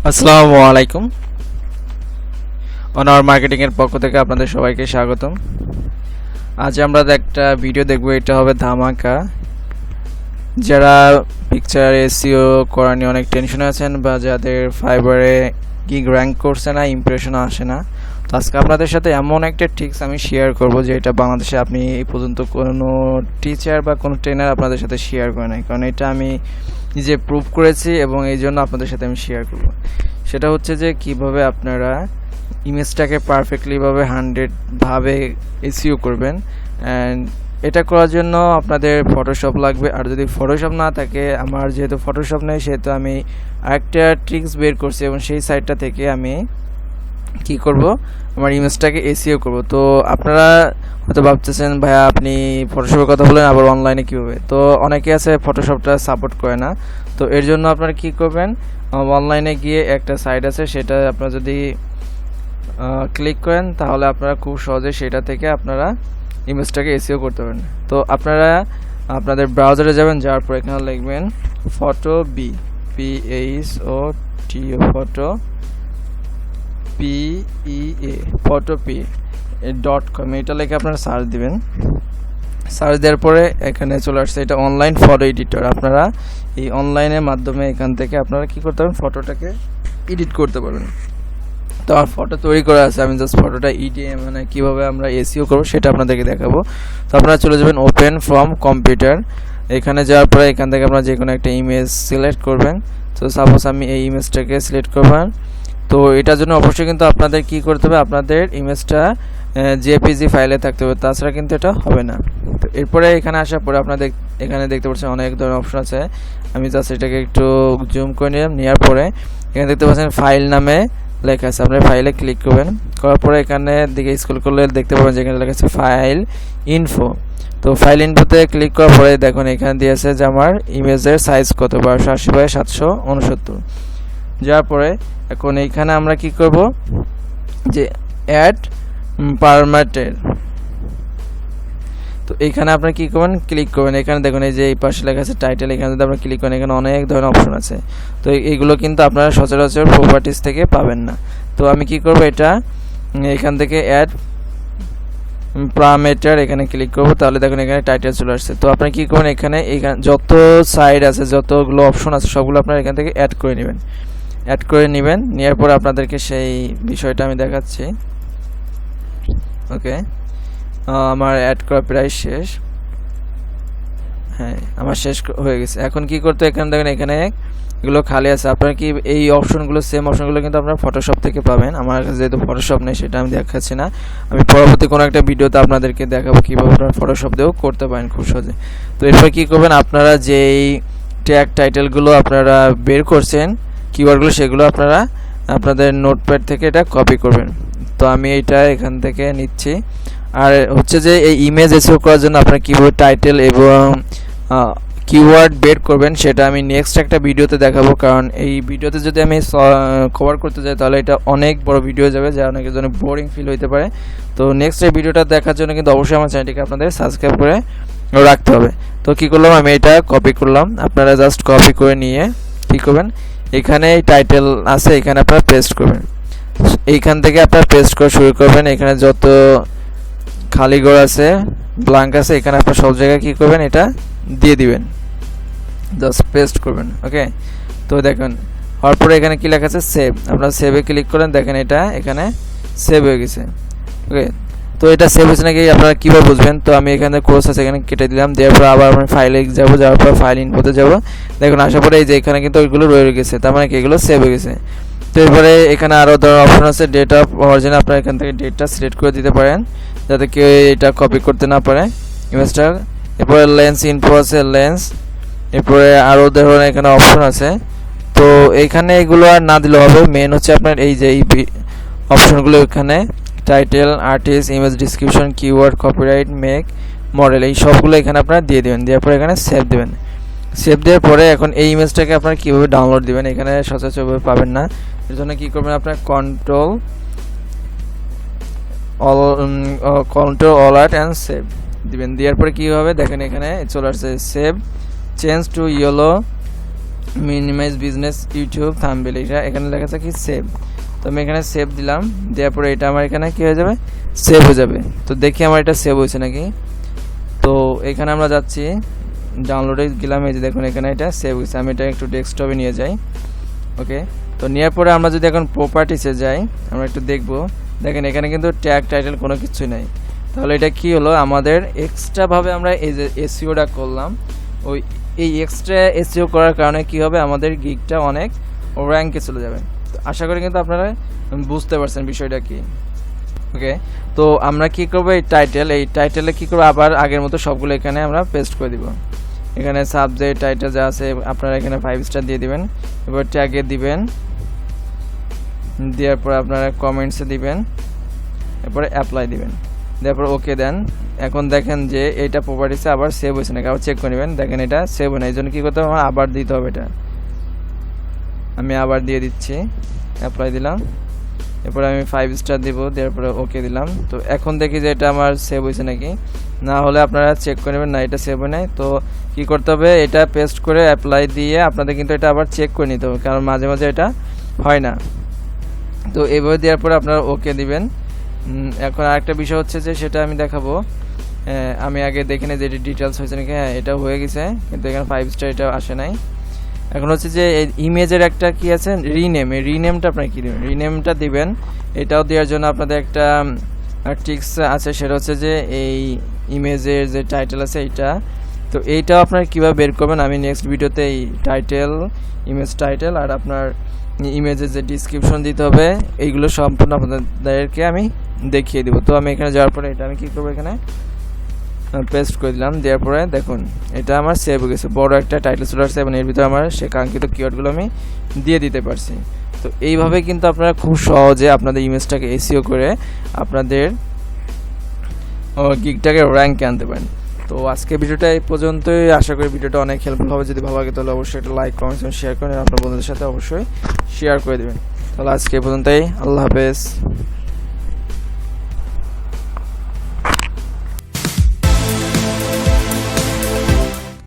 আসসালামু আলাইকুম। Honour marketing এর পক্ষ থেকে আপনাদের সবাইকে স্বাগতম। আজ আমরা একটা ভিডিও দেখব, এটা হবে ধামাকা। যারা পিকচার এসইও করা নিয়ে অনেক টেনশনে আছেন বা যাদের ফাইবারে গিগ র্যাঙ্ক করছে না, ইমপ্রেশন আসে না, তো আজকে আপনাদের সাথে এমন একটা ট্রিক্স আমি শেয়ার করব যে এটা বাংলাদেশে আপনি এই পর্যন্ত কোনো টিচার বা কোনো ট্রেনার আপনাদের সাথে শেয়ার করে নাই, কারণ এটা আমি নিজে প্রুভ করেছি এবং এই জন্য আপনাদের সাথে আমি শেয়ার করব। সেটা হচ্ছে যে কিভাবে আপনারা ইমেজটাকে পারফেক্টলিভাবে 100ভাবে এসইও করবেন। অ্যান্ড এটা করার জন্য আপনাদের ফটোশপ লাগবে, আর যদি ফটোশপ না থাকে, আমার যেহেতু ফটোশপ নেই সেহেতু আমি আরেকটা ট্রিক্স বের করছি এবং সেই সাইটটা থেকে আমি কি করব, আমার ইমেজটাকে এসইও করব। তো আপনারা হয়তো ভাবতেছেন ভাইয়া আপনি ফটোশপের কথা বলেন আবার অনলাইনে কীভাবে, তো অনেকে আছে ফটোশপটা সাপোর্ট করে না। তো এর জন্য আপনারা কি করবেন, অনলাইনে গিয়ে একটা সাইট আছে, সেটা আপনারা যদি ক্লিক করেন তাহলে আপনারা খুব সহজে সেটা থেকে আপনারা ইমেজটাকে এসইও করতে পারেন। তো আপনারা আপনাদের ব্রাউজারে যাবেন, যাওয়ার পর এখানে লিখবেন ফটো বি, PHOTO ফটো PEA photopea.com, এটা লিখে আপনারা সার্চ দিবেন। সার্চ দেওয়ার পরে এখানে চলে আসছে এটা অনলাইন ফটো এডিটর। আপনারা এই অনলাইনের মাধ্যমে এখান থেকে আপনারা কি করতে পারবেন, ফটোটাকে এডিট করতে পারবেন। তো আমার ফটো তৈরি করা আছে, আমি জাস্ট ফটোটা মানে কীভাবে আমরা এসইও করবো সেটা আপনাদেরকে দেখাবো। তো আপনারা চলে যাবেন ওপেন ফ্রম কম্পিউটার, এখানে যাওয়ার পরে এখান থেকে আপনারা যে কোনো একটা ইমেজ সিলেক্ট করবেন। তো সাপোজ আমি এই ইমেজটাকে সিলেক্ট করবেন। তো এটার জন্য অবশ্যই কিন্তু আপনাদের কি করতে হবে, আপনাদের ইমেজটা জেপিজি ফাইলে থাকতে হবে, তাছাড়া কিন্তু এটা হবে না। তো এরপরে এখানে আসার পরে আপনাদের এখানে দেখতে পাচ্ছেন অনেক ধরনের অপশন আছে। আমি জাস্ট এটাকে একটু জুম করে নিলাম, নেওয়ার পরে এখানে দেখতে পাচ্ছেন ফাইল নামে লেখা আছে, আপনার ফাইলে ক্লিক করবেন। করার পরে এখানে দিকে স্ক্রল করলে দেখতে পাবেন যেখানে লেখা আছে ফাইল ইনফো। তো ফাইল ইনফোতে ক্লিক করার পরে দেখুন এখানে দিয়েছে যে আমার ইমেজের সাইজ কত, 1280x769। যাওয়ার পরে এখন এইখানে আমরা কি করব, যে অ্যাড পারমাটের। তো এইখানে আপনারা কি করবেন, ক্লিক করবেন। এখানে দেখুন এই যে এই পাশে লেখা আছে টাইটেল, এখানে যদি আপনারা ক্লিক করেন এখানে অনেক ধরনের অপশন আছে। তো এইগুলো কিন্তু আপনারা সচরাচর প্রপার্টিস থেকে পাবেন না। তো আমি কি করব, এটা এখান থেকে অ্যাড প্যারামিটার এখানে ক্লিক করব, তাহলে দেখুন এখানে টাইটেল চলে আসছে। তো আপনি কি করবেন, এখানে যত সাইড আছে, যতগুলো অপশন আছে সবগুলো আপনারা এখান থেকে অ্যাড করে নেবেন। নেওয়ার পর আপনাদেরকে সেই বিষয়টা আমি দেখাচ্ছি। ওকে, আমার অ্যাড করা প্রায় শেষ। হ্যাঁ, আমার শেষ হয়ে গেছে। এখন কি করতে, এখানে দেখেন এখানে এগুলো খালি আছে। আপনারা কি এই অপশনগুলো, সেম অপশনগুলো কিন্তু আপনারা ফটোশপ থেকে পাবেন। আমার কাছে যেহেতু ফটোশপ নেই সেটা আমি দেখাচ্ছি না, আমি পরবর্তী কোনো একটা ভিডিওতে আপনাদেরকে দেখাবো কীভাবে আপনারা ফটোশপ দিয়েও করতে পারেন খুব সহজে। তো এরপর কী করবেন, আপনারা যেই ট্যাগ টাইটেলগুলো আপনারা বের করছেন, কিওয়ার্ডগুলো, সেগুলো আপনারা আপনাদের নোটপ্যাড থেকে এটা কপি করবেন। তো আমি এইটা এখান থেকে নিচ্ছি। আর হচ্ছে যে এই ইমেজ এসইও করার জন্য আপনারা কীভাবে টাইটেল এবং কিওয়ার্ড বের করবেন সেটা আমি নেক্সট একটা ভিডিওতে দেখাবো, কারণ এই ভিডিওতে যদি আমি কভার করতে যাই তাহলে এটা অনেক বড় ভিডিও যাবে, যা অনেকের জন্য বোরিং ফিল হইতে পারে। তো নেক্সট এই ভিডিওটা দেখার জন্য কিন্তু অবশ্যই আমার চ্যানেলটিকে আপনাদের সাবস্ক্রাইব করে রাখতে হবে। তো কী করলাম, আমি এটা কপি করলাম। আপনারা জাস্ট কপি করে নিয়ে কী করবেন, এখানে টাইটেল আছে, এখানে আপনারা পেস্ট করবেন। এইখান থেকে আপনারা পেস্ট করা শুরু করবেন। এখানে যত খালি ঘর আছে, ব্ল্যাঙ্ক আছে, এখানে আপনারা সব জায়গায় কী করবেন, এটা দিয়ে দিবেন, জাস্ট পেস্ট করবেন। ওকে, তো দেখুন হওয়ার পরে এখানে কী লেখা আছে, সেভ। আপনারা সেভে ক্লিক করেন, দেখেন এটা এখানে সেভ হয়ে গেছে। ওকে, তো এটা সেভ হয়েছে নাকি আপনারা কীভাবে বুঝবেন, তো আমি এখানে কোর্স আছে এখানে কেটে দিলাম। দেওয়ার পর আবার আমি ফাইলে যাবো, যাওয়ার পর ফাইল ইনফোতে যাবো। দেখুন আসার পরে এই যে এখানে কিন্তু ওইগুলো রয়ে গেছে, তার মানে কি এগুলো সেভ হয়ে গেছে। তো এরপরে এখানে আরও ধরনের অপশন আছে, ডেট অফ অরিজিন। আপনারা এখান থেকে ডেটটা সিলেক্ট করে দিতে পারেন যাতে কেউ এটা কপি করতে না পারে ইমেজটা। এরপরে লেন্স ইনফো আছে, লেন্স। এরপরে আরও ধরনের এখানে অপশন আছে। তো এইখানে এগুলো আর না দিলে হবে, মেন হচ্ছে আপনার এই যে এই অপশনগুলো, এখানে title, artist, image description, keyword, copyright, make, model, এই সবগুলো এখানে আপনারা দিয়ে দেবেন। দেওয়ার পরে এখানে সেভ দেবেন। সেভ দেওয়ার পরে এখন এই ইমেজটাকে আপনারা কীভাবে ডাউনলোড দেবেন, এখানে সচরাচরভাবে পাবেন না। এর জন্য কী করবেন, আপনার কন্ট্রোল অল অ্যান্ড সেভ দিবেন। দেওয়ার পরে কী হবে, দেখেন এখানে চলে আসছে save change to yellow minimize business YouTube thumbnail, এটা এখানে লেখা আছে কি সেভ। তো আমি এখানে সেভ দিলাম, দেওয়ার পরে এটা আমার এখানে কী হয়ে যাবে, সেভ হয়ে যাবে। তো দেখি আমার এটা সেভ হয়েছে নাকি। তো এখানে আমরা যাচ্ছি, ডাউনলোডে গেলাম, এই যে দেখুন এখানে এটা সেভ হয়েছে। আমি এটা একটু ডেস্কটপে নিয়ে যাই। ওকে, তো নেওয়ার পরে আমরা যদি এখন প্রপার্টিসে যাই, আমরা একটু দেখব। দেখেন এখানে কিন্তু ট্যাগ টাইটেল কোনো কিছুই নাই। তাহলে এটা কি হলো, আমাদের এক্সট্রাভাবে আমরা এই যে এসইওটা করলাম, ওই এই এক্সট্রা এসইও করার কারণে কি হবে, আমাদের গিগটা অনেক র্যাঙ্কে চলে যাবে। তো আশা করি কিন্তু আপনারা বুঝতে পারছেন বিষয়টা কি। ওকে, তো আমরা কি করবো, এই টাইটেলে কি করবো, আবার আগের মতো সবগুলো এখানে আমরা পেস্ট করে দিব। এখানে সাবজেক্ট টাইটেল যা আছে আপনারা এখানে 5 স্টার দিয়ে দিবেন। এবার ট্যাগে দিবেন, দেওয়ার পর আপনারা কমেন্টসে দিবেন, এরপরে অ্যাপ্লাই দিবেন, দেওয়ার পর ওকে দেন। এখন দেখেন যে এইটা প্রপার্টিসে আবার সেভ হয়েছে নাকি, আবার চেক করে নেবেন। দেখেন এটা সেভ হয় না, এই জন্য কী করতে হবে, আমার আবার দিতে হবে। এটা আমি আবার দিয়ে দিচ্ছি, অ্যাপ্লাই দিলাম, এরপরে আমি 5 স্টার দিব, দেওয়ার পরে ওকে দিলাম। তো এখন দেখি যে এটা আমার সেভ হয়েছে নাকি, না হলে আপনারা চেক করে নেবেন। না, এটা সেভ হয় নাই। তো কী করতে হবে, এটা পেস্ট করে অ্যাপ্লাই দিয়ে আপনাদের কিন্তু এটা আবার চেক করে নিতে হবে, কারণ মাঝে মাঝে এটা হয় না। তো এইভাবে দেওয়ার পরে আপনারা ওকে দিবেন। এখন আরেকটা বিষয় হচ্ছে যে সেটা আমি দেখাবো। আমি আগে দেখে নিই যে এটি ডিটেলস হয়েছে নাকি। হ্যাঁ, এটা হয়ে গেছে, কিন্তু এখানে 5 স্টার এটা আসে নাই। এখন হচ্ছে যে এই ইমেজের একটা কি আছে রিনেম, এই রিনেমটা আপনারা কী দেবেন, রিনেমটা দিবেন। এটাও দেওয়ার জন্য আপনাদের একটা ট্রিক্স আছে, সেটা হচ্ছে যে এই ইমেজের যে টাইটেল আছে এইটা, তো এইটাও আপনারা কীভাবে বের করবেন আমি নেক্সট ভিডিওতে এই টাইটেল, ইমেজ টাইটেল আর আপনার ইমেজের যে ডিসক্রিপশন দিতে হবে, এইগুলো সম্পূর্ণ আপনাদেরকে আমি দেখিয়ে দেবো। তো আমি এখানে যাওয়ার পরে এটা আমি কী করবো, এখানে পেস্ট করে দিলাম। দেওয়ার পরে দেখুন এটা আমার সেভ হয়ে গেছে, বড় একটা টাইটেল চলে আসছে এবং এর ভিতরে আমার সে কাঙ্ক্ষিত কিওয়ার্ডগুলো আমি দিয়ে দিতে পারছি। তো এইভাবে কিন্তু আপনারা খুব সহজে আপনাদের ইমেজটাকে এসইও করে আপনাদের গিগটাকে র্যাঙ্কে আনতে পারেন। তো আজকে ভিডিওটা এই পর্যন্তই। আশা করি ভিডিওটা অনেক হেল্পফুল হবে। যদি ভালো লাগে তাহলে অবশ্যই একটা লাইক, কমেন্ট এবং শেয়ার করেন, আপনার বন্ধুদের সাথে অবশ্যই শেয়ার করে দেবেন। তাহলে আজকে এই পর্যন্তই, আল্লাহ হাফেজ।